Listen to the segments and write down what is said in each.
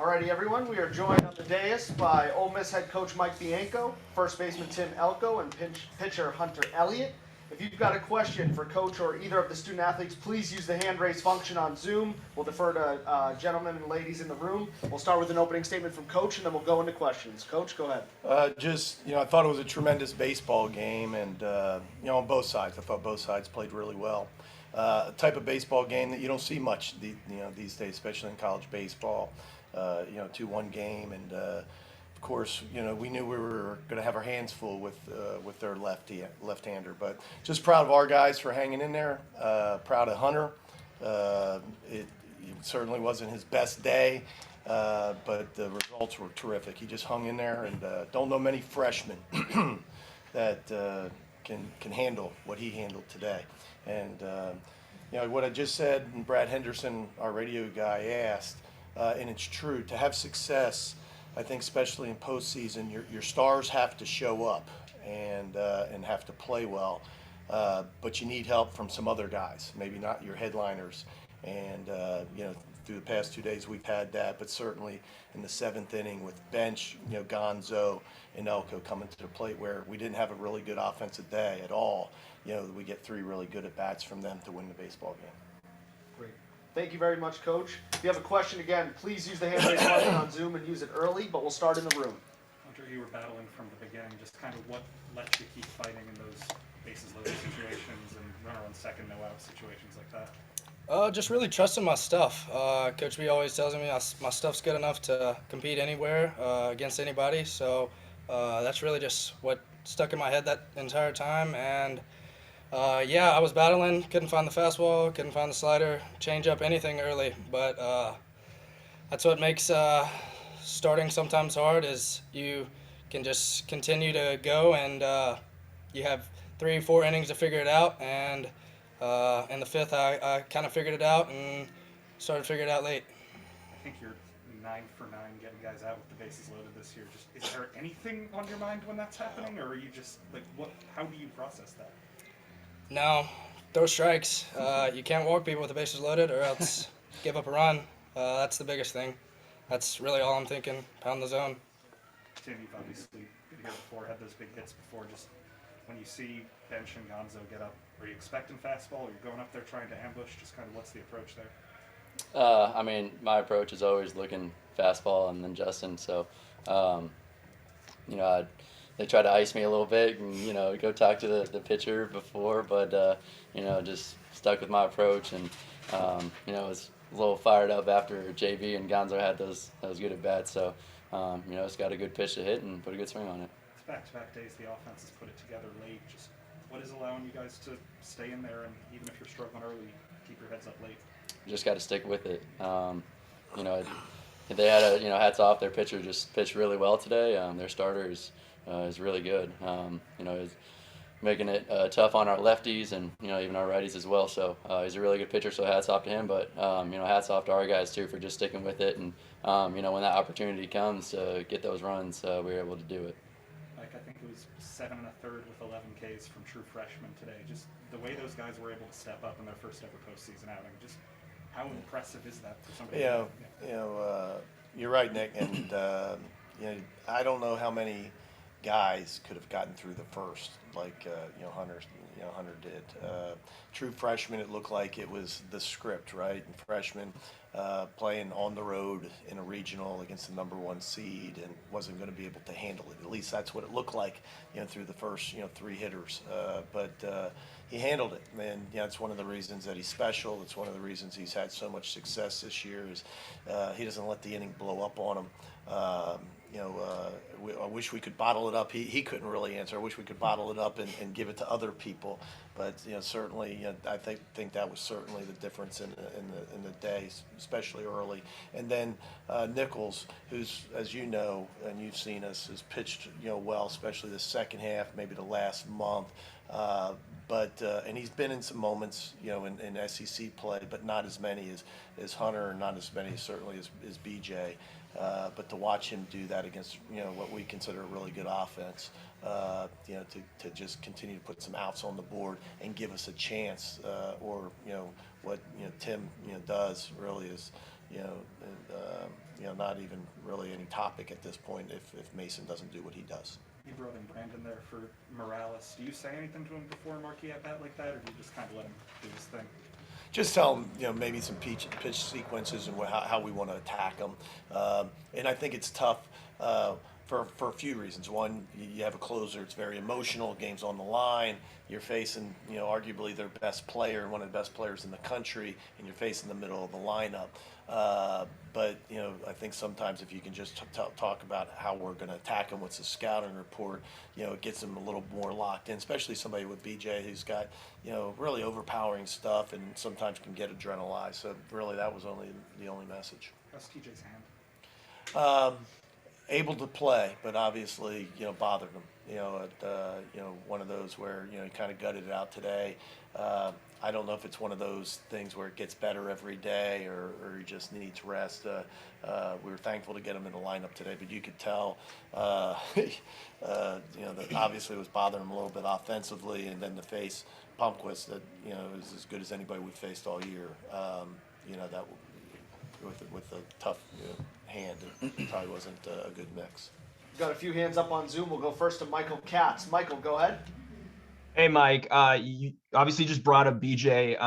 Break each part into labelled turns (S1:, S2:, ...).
S1: Alrighty, everyone, we are joined on the dais by Ole Miss head coach Mike Bianco, first baseman Tim Elko, and pitcher Hunter Elliott. If you've got a question for coach or either of the student athletes, please use the hand raise function on Zoom. We'll defer to gentlemen and ladies in the room. We'll start with an opening statement from coach, and then we'll go into questions. Coach, go ahead.
S2: I thought it was a tremendous baseball game, and on both sides, I thought both sides played really well. A type of baseball game that you don't see much, these days, especially in college baseball. 2-1 game, and of course, we knew we were going to have our hands full with their left-hander. But just proud of our guys for hanging in there. Proud of Hunter. It certainly wasn't his best day, but the results were terrific. He just hung in there, and don't know many freshmen that can handle what he handled today. And what I just said, and Brad Henderson, our radio guy, asked. And it's true, to have success, I think especially in postseason, your stars have to show up and have to play well, but you need help from some other guys, maybe not your headliners. And through the past 2 days we've had that, but certainly in the seventh inning with bench, Gonzo and Elko coming to the plate where we didn't have a really good offensive day at all. We get 3 really good at bats from them to win the baseball game.
S1: Great. Thank you very much, Coach. If you have a question, again, please use the hand raise function on Zoom and use it early, but we'll start in the room.
S3: Hunter, you were battling from the beginning. Just kind of what let you keep fighting in those bases loaded situations and runner on second, no out situations like that?
S4: Just really trusting my stuff. Coach B always tells me my stuff's good enough to compete anywhere against anybody. So that's really just what stuck in my head that entire time. And I was battling, couldn't find the fastball, couldn't find the slider, change up anything early. But that's what makes starting sometimes hard is you can just continue to go and you have 3-4 innings to figure it out. And in the fifth, I kind of figured it out and started figuring it out late.
S3: I think you're 9 for 9 getting guys out with the bases loaded this year. Just, is there anything on your mind when that's happening, or are you just like, how do you process that?
S4: No, throw strikes. You can't walk people with the bases loaded or else give up a run. That's the biggest thing. That's really all I'm thinking, pound the zone.
S3: Tim, you've obviously been here before, had those big hits before. Just when you see Bench and Gonzo get up, are you expecting fastball? Are you going up there trying to ambush? Just kind of what's the approach there?
S5: My approach is always looking fastball and then Justin. So, they try to ice me a little bit and, go talk to the pitcher before, but, just stuck with my approach and, was a little fired up after JV and Gonzo had those good at bats. So, it's got a good pitch to hit and put a good swing on it.
S3: It's back-to-back days. The offense has put it together late. Just what is allowing you guys to stay in there, and even if you're struggling early, keep your heads up late?
S5: Just got to stick with it. They had hats off. Their pitcher just pitched really well today. Their starter is really good. Is making it tough on our lefties and even our righties as well. So he's a really good pitcher. So hats off to him. But hats off to our guys too for just sticking with it. And when that opportunity comes to get those runs, we were able to do it.
S3: I think it was 7 1/3 with 11 Ks from true freshmen today. Just the way those guys were able to step up in their first ever postseason outing. Just how impressive is that for somebody?
S2: You're right, Nick, and I don't know how many guys could have gotten through the first like Hunter did. True freshman, it looked like it was the script, right? And freshman playing on the road in a regional against the number 1 seed and wasn't going to be able to handle it. At least that's what it looked like, through the first 3 hitters. But he handled it, and it's one of the reasons that he's special. It's one of the reasons he's had so much success this year. Is he doesn't let the inning blow up on him. I wish we could bottle it up. He couldn't really answer. I wish we could bottle it up and give it to other people. But certainly, I think that was certainly the difference in the day, especially early. And then Nichols, who's, as you know, and you've seen us, has pitched well, especially the second half, maybe the last month. And he's been in some moments, in SEC play, but not as many as Hunter, and not as many certainly as BJ. But to watch him do that against what we consider a really good offense, to just continue to put some outs on the board and give us a chance, or what Tim does really is not even really any topic at this point if Mason doesn't do what he does.
S3: You brought in Brandon there for Morales. Do you say anything to him before Marquis at bat like that, or do you just kind of let him do his thing?
S2: Just tell them, maybe some pitch sequences and how we want to attack them. And I think it's tough for a few reasons. One, you have a closer; it's very emotional. Game's on the line. You're facing, arguably their best player, one of the best players in the country, and you're facing the middle of the lineup. But I think sometimes if you can just talk about how we're going to attack them, what's the scouting report, it gets them a little more locked in, especially somebody with BJ who's got, really overpowering stuff and sometimes can get adrenalized. So really that was the only message.
S3: How's TJ's hand?
S2: Able to play, but obviously, bothered him. One of those where, he kind of gutted it out today. I don't know if it's one of those things where it gets better every day or he just needs rest. We were thankful to get him in the lineup today, but you could tell, that obviously it was bothering him a little bit offensively, and then to face Palmquist that, is as good as anybody we've faced all year. That with a tough hand, it probably wasn't a good mix.
S1: We've got a few hands up on Zoom. We'll go first to Michael Katz. Michael, go ahead.
S6: Hey, Mike, you obviously just brought up BJ.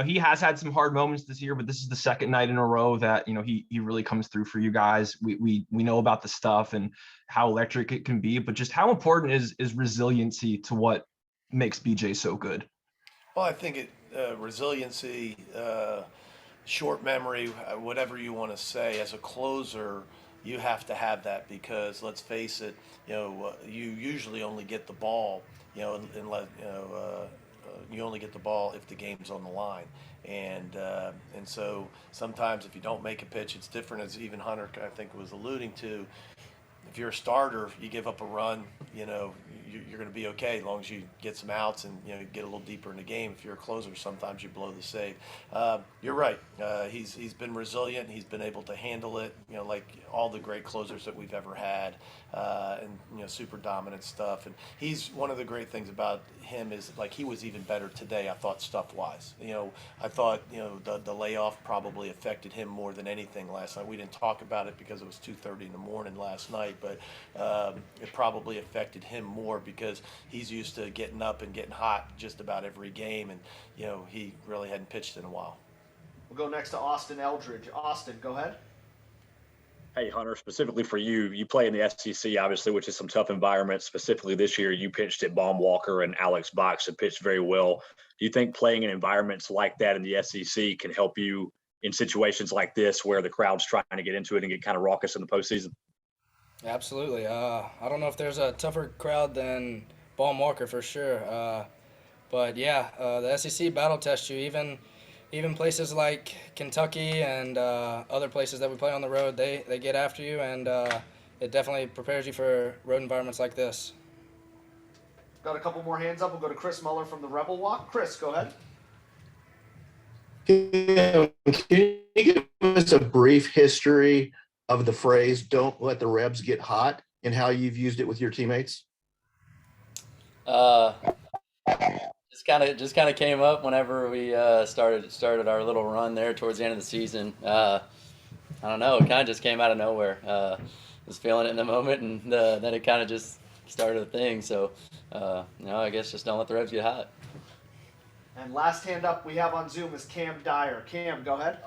S6: He has had some hard moments this year, but this is the second night in a row that, he really comes through for you guys. We know about the stuff and how electric it can be, but just how important is resiliency to what makes BJ so good?
S2: Well, I think resiliency, short memory, whatever you want to say, as a closer, you have to have that because let's face it, you usually only get the ball, you only get the ball if the game's on the line. And so sometimes if you don't make a pitch, it's different, as even Hunter, I think, was alluding to. If you're a starter, you give up a run, you're going to be okay as long as you get some outs and get a little deeper in the game. If you're a closer, sometimes you blow the save. You're right. He's been resilient. He's been able to handle it. Like all the great closers that we've ever had, and super dominant stuff. And he's one of the great things about him is like he was even better today. I thought stuff-wise. I thought the layoff probably affected him more than anything last night. We didn't talk about it because it was 2:30 in the morning last night. But it probably affected him more because he's used to getting up and getting hot just about every game, and he really hadn't pitched in a while.
S1: We'll go next to Austin Eldridge. Austin, go ahead.
S7: Hey, Hunter, specifically for you, you play in the SEC, obviously, which is some tough environments. Specifically this year, you pitched at Baum Walker and Alex Box and pitched very well. Do you think playing in environments like that in the SEC can help you in situations like this where the crowd's trying to get into it and get kind of raucous in the postseason?
S4: Absolutely. I don't know if there's a tougher crowd than Baum Walker for sure. But yeah, the SEC battle tests you. Even places like Kentucky and other places that we play on the road, they get after you, and it definitely prepares you for road environments like this.
S1: Got a couple more hands up. We'll go to Chris Muller from the Rebel Walk. Chris, go ahead.
S8: Can you give us a brief history of the phrase "Don't let the Rebs get hot" and how you've used it with your teammates?
S5: Just kind of came up whenever we started our little run there towards the end of the season. I don't know, it kind of just came out of nowhere. Was feeling it in the moment, and then it kind of just started a thing. So, I guess just don't let the Rebs get hot.
S1: And last hand up we have on Zoom is Cam Dyer. Cam, go ahead.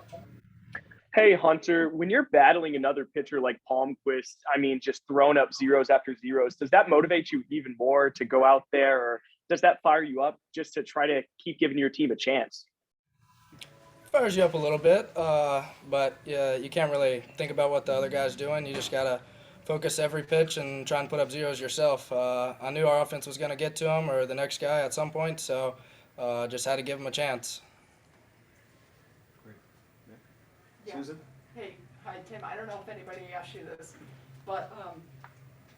S9: Hey, Hunter, when you're battling another pitcher like Palmquist, just throwing up zeros after zeros, does that motivate you even more to go out there, or does that fire you up just to try to keep giving your team a chance?
S4: Fires you up a little bit, but yeah, you can't really think about what the other guy's doing. You just got to focus every pitch and try and put up zeros yourself. I knew our offense was going to get to him or the next guy at some point, so just had to give him a chance.
S10: Yeah.
S1: Susan?
S10: Hey, hi Tim. I don't know if anybody asked you this, but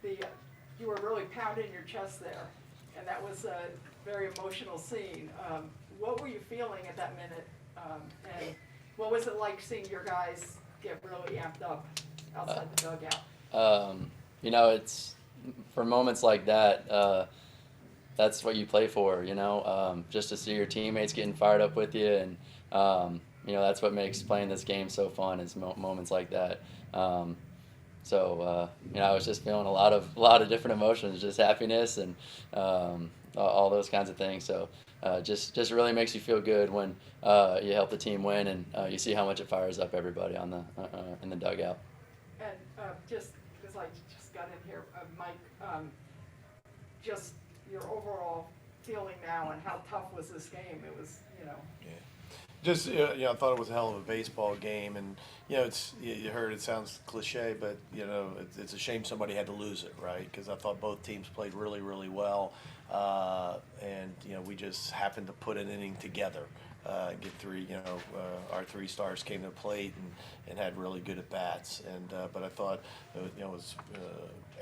S10: you were really pounding your chest there, and that was a very emotional scene. What were you feeling at that minute, and what was it like seeing your guys get really amped up outside the dugout?
S5: It's for moments like that. That's what you play for, just to see your teammates getting fired up with you, and that's what makes playing this game so fun is moments like that. I was just feeling a lot of different emotions, just happiness and all those kinds of things. So just really makes you feel good when you help the team win, and you see how much it fires up everybody on the in the dugout.
S10: And just because I just got in here, Mike, just your overall feeling now and how tough was this game? It was,
S2: Yeah. Just I thought it was a hell of a baseball game, and you heard it sounds cliche, but it's a shame somebody had to lose it, right? Because I thought both teams played really, really well, and we just happened to put an inning together, get three. Our three stars came to the plate and had really good at bats, and but I thought it was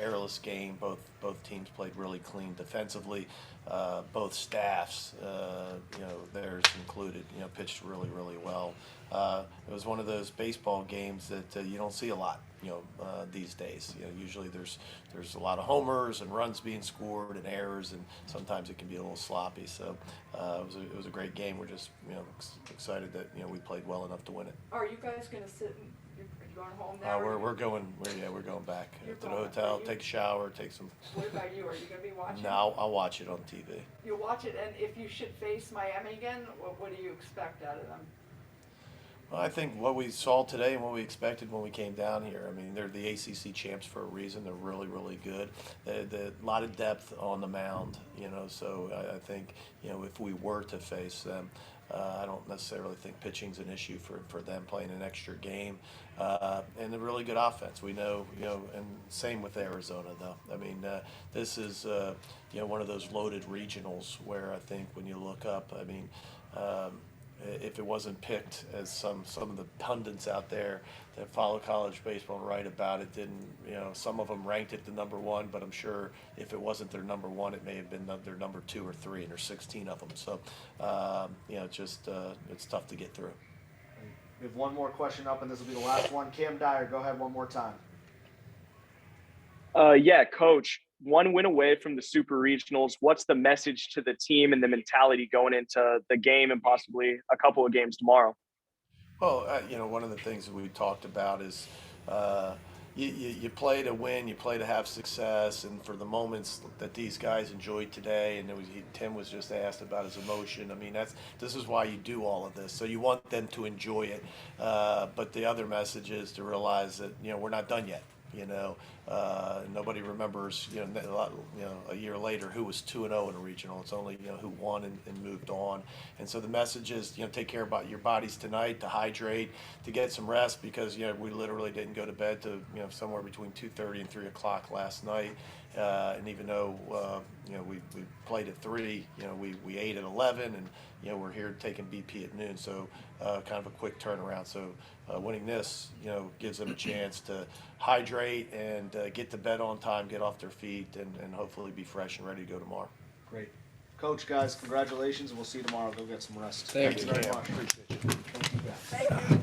S2: errorless game. Both teams played really clean defensively. Both staffs, theirs included, pitched really, really well. It was one of those baseball games that you don't see a lot, these days. Usually there's a lot of homers and runs being scored and errors, and sometimes it can be a little sloppy. So it was a great game. We're just excited that we played well enough to win it.
S10: are you guys going to sit and are you going home now?
S2: We're going back
S10: You're
S2: to the
S10: going.
S2: hotel,
S10: Are you-
S2: take a shower, take some.
S10: What about you? Are you going to be watching?
S2: No, I'll watch it on TV.
S10: You'll watch it, and if you should face Miami again, what do you expect out of them?
S2: Well, I think what we saw today and what we expected when we came down here. I mean, they're the ACC champs for a reason. They're really, really good. A lot of depth on the mound, So I think, if we were to face them, I don't necessarily think pitching's an issue for them playing an extra game, and a really good offense. We know, and same with Arizona though. I mean, this is one of those loaded regionals where I think when you look up, I mean. If it wasn't picked, as some of the pundits out there that follow college baseball write about it, didn't, some of them ranked it the number one, but I'm sure if it wasn't their number one, it may have been their number 2 or 3, and there's 16 of them. So, it's tough to get through.
S1: We have one more question up, and this will be the last one. Cam Dyer, go ahead one more time.
S9: Yeah, Coach, one win away from the Super Regionals. What's the message to the team and the mentality going into the game and possibly a couple of games tomorrow?
S2: Well, one of the things that we talked about is you play to win, you play to have success, and for the moments that these guys enjoyed today, and Tim was just asked about his emotion. I mean, this is why you do all of this, so you want them to enjoy it. But the other message is to realize that we're not done yet. Nobody remembers, a year later who was 2-0 in a regional. It's only, who won and moved on. And so the message is, take care about your bodies tonight, to hydrate, to get some rest, because, we literally didn't go to bed to, somewhere between 2:30 and 3 o'clock last night. And even though, we played at 3, we ate at 11, and, we're here taking BP at noon. So kind of a quick turnaround. So winning this, gives them a chance to hydrate and get to bed on time, get off their feet, and hopefully be fresh and ready to go tomorrow.
S1: Great. Coach, guys, congratulations, and we'll see you tomorrow. Go get some rest.
S4: Thank
S1: Thanks
S4: you.
S1: very much.
S2: Appreciate you.
S1: Thank you, guys.
S10: Thank you.